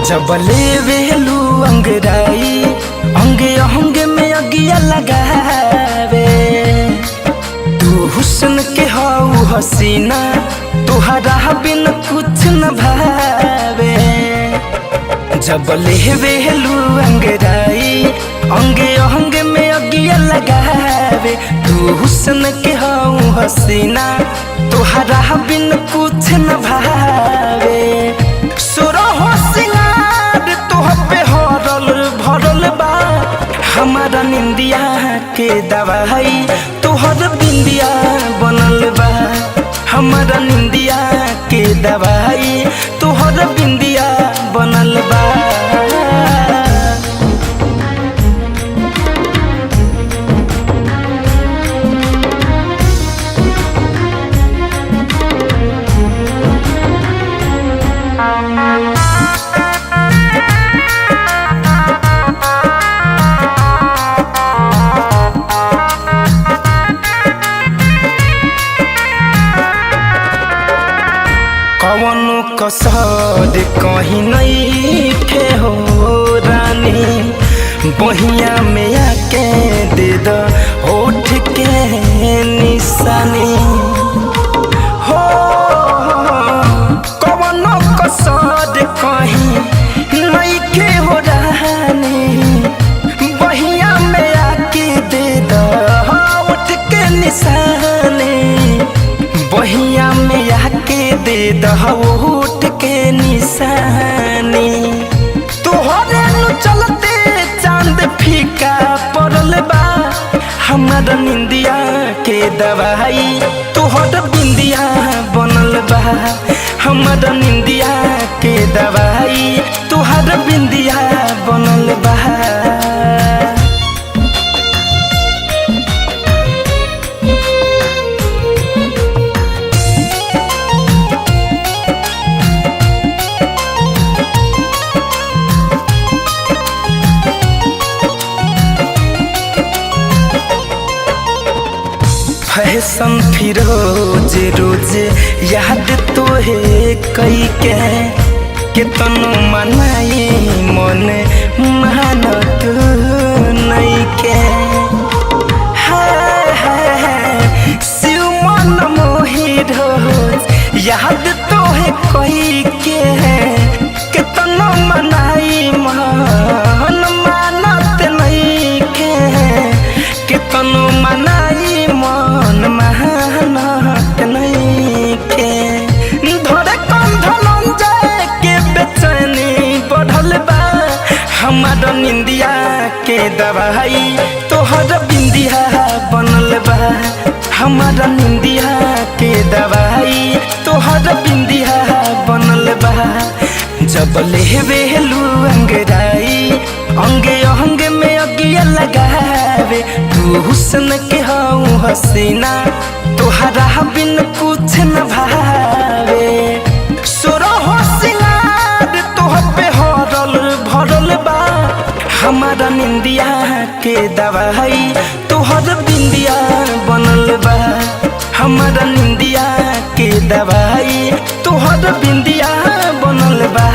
जब लेवेलू अंगराई अंगे अंगे में अगिया लगावे। तू हुस्न के हाउ हसीना तुहरा बिन कुछ न भावे। जब लेवेलू अंगराई अंगे अंगे में अगिया लगावे। तू हुस्न के हाउ हसीना तुहरा बिन कुछ न भावे। सुरहो सिंगार तोह पे हरल भरल बा हमारा निंदिया के दवाई तोहर बिंदिया बनल बा। हमारा निंदिया के दवाई तोहर बिंदिया बनल बा। कवनो कसर कहीं नहीं खे हो रानी। बहिया में आके दे दो होठ के निशानी हो। कवनो कसर कहीं नहीं खे हो रानी। बहिया में आके दे दो होठ के निशानी। बहिया में आके दे दहोट के निशानी। तोहरे नु चलते चांद फीका पड़ल बा। हमारा निंदिया के दवाई तोहर बिंदिया बनल बा। हमारा निंदिया के दवाई तोहर बिंदिया बनल बा। फैशन फिरोज रोज याद तोहे कई के कितनो मनाई मन मानत नहीं के। शिव मन मोहि रोज याद तोहे कई के कितनो मनाई मन मानत नहीं के। कितनो मनाई मन मेहनत नहीं के। धरे कंधन जाए के बेचैनी बढ़ल बा। हमारा निंदिया के दवाई तोहर बिंदिया बनल बा। हमारा निंदिया के दवाई तोहर बिंदिया बनल बा। जब लेवेलू अंगराई अंगे अंगे में अगिया लगावे। तू हुस्न के हाउ हसीना तुहरा बिन कुछ न भावे। सुरहो सिंगार तोह पे हरल भरल बा। हमारा निंदिया के दवाई तोहर बिंदिया बनल बा। हमारा निंदिया के दवाई तोहर बिंदिया बनल बा।